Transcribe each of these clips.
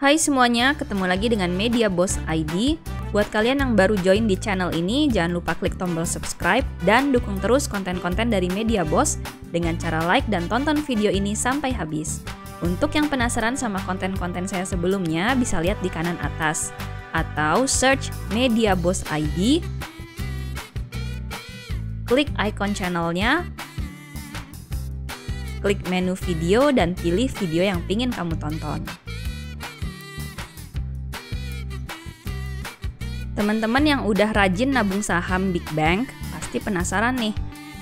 Hai semuanya, ketemu lagi dengan Media Boss ID. Buat kalian yang baru join di channel ini, jangan lupa klik tombol subscribe dan dukung terus konten-konten dari Media Boss dengan cara like dan tonton video ini sampai habis. Untuk yang penasaran sama konten-konten saya sebelumnya, bisa lihat di kanan atas atau search Media Boss ID, klik icon channelnya, klik menu video dan pilih video yang pingin kamu tonton. Teman-teman yang udah rajin nabung saham Big Bank pasti penasaran nih,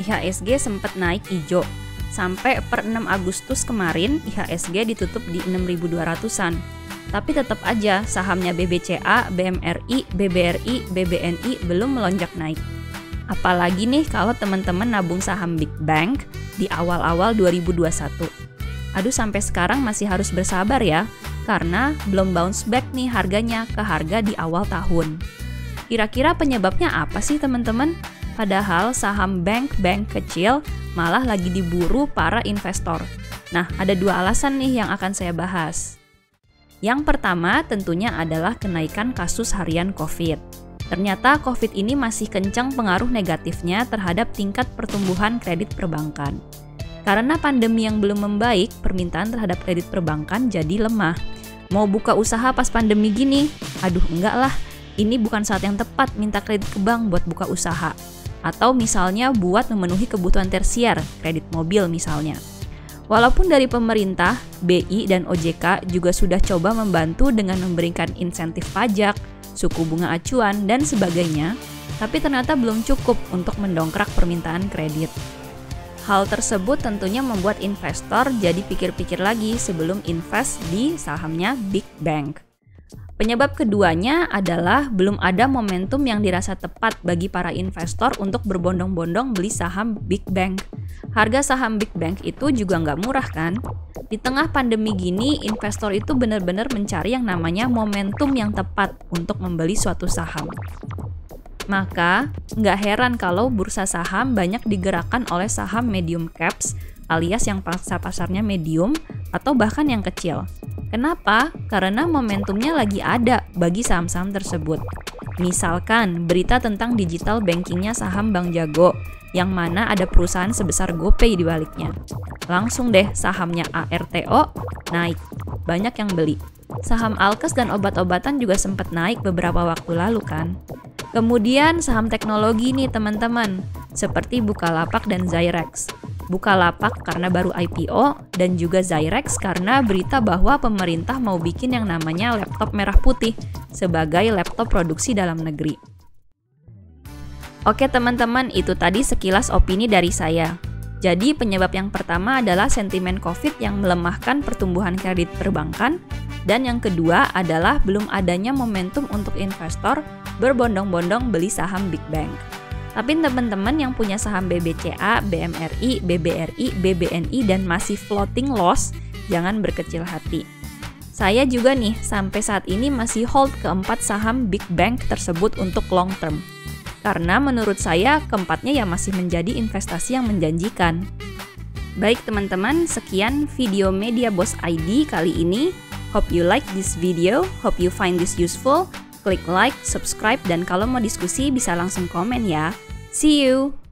IHSG sempat naik hijau. Sampai per 6 Agustus kemarin IHSG ditutup di 6.200-an. Tapi tetap aja sahamnya BBCA, BMRI, BBRI, BBNI belum melonjak naik. Apalagi nih kalau teman-teman nabung saham Big Bank di awal-awal 2021. Aduh, sampai sekarang masih harus bersabar ya, karena belum bounce back nih harganya ke harga di awal tahun. Kira-kira penyebabnya apa sih teman-teman? Padahal saham bank-bank kecil malah lagi diburu para investor. Nah, ada dua alasan nih yang akan saya bahas. Yang pertama tentunya adalah kenaikan kasus harian COVID. Ternyata COVID ini masih kencang pengaruh negatifnya terhadap tingkat pertumbuhan kredit perbankan. Karena pandemi yang belum membaik, permintaan terhadap kredit perbankan jadi lemah. Mau buka usaha pas pandemi gini? Aduh, enggak lah. Ini bukan saat yang tepat minta kredit ke bank buat buka usaha. Atau misalnya buat memenuhi kebutuhan tersier, kredit mobil misalnya. Walaupun dari pemerintah, BI dan OJK juga sudah coba membantu dengan memberikan insentif pajak, suku bunga acuan, dan sebagainya, tapi ternyata belum cukup untuk mendongkrak permintaan kredit. Hal tersebut tentunya membuat investor jadi pikir-pikir lagi sebelum invest di sahamnya Big Bank. Penyebab keduanya adalah belum ada momentum yang dirasa tepat bagi para investor untuk berbondong-bondong beli saham Big Bank. Harga saham Big Bank itu juga nggak murah kan? Di tengah pandemi gini, investor itu benar-benar mencari yang namanya momentum yang tepat untuk membeli suatu saham. Maka, nggak heran kalau bursa saham banyak digerakkan oleh saham medium caps, alias yang pasarnya medium, atau bahkan yang kecil. Kenapa? Karena momentumnya lagi ada bagi saham-saham tersebut. Misalkan, berita tentang digital bankingnya saham Bank Jago, yang mana ada perusahaan sebesar GoPay di baliknya. Langsung deh sahamnya ARTO naik, banyak yang beli. Saham Alkes dan obat-obatan juga sempat naik beberapa waktu lalu kan. Kemudian saham teknologi nih teman-teman, seperti Bukalapak dan Zyrex. Bukalapak karena baru IPO dan juga Zyrex karena berita bahwa pemerintah mau bikin yang namanya laptop merah putih sebagai laptop produksi dalam negeri. Oke teman-teman, itu tadi sekilas opini dari saya. Jadi penyebab yang pertama adalah sentimen COVID yang melemahkan pertumbuhan kredit perbankan, dan yang kedua adalah belum adanya momentum untuk investor berbondong-bondong beli saham Big Bank. Tapi teman-teman yang punya saham BBCA, BMRI, BBRI, BBNI dan masih floating loss, jangan berkecil hati. Saya juga nih sampai saat ini masih hold keempat saham Big Bank tersebut untuk long term. Karena menurut saya keempatnya ya masih menjadi investasi yang menjanjikan. Baik teman-teman, sekian video Media Boss ID kali ini. Hope you like this video, hope you find this useful. Klik like, subscribe, dan kalau mau diskusi bisa langsung komen ya. See you!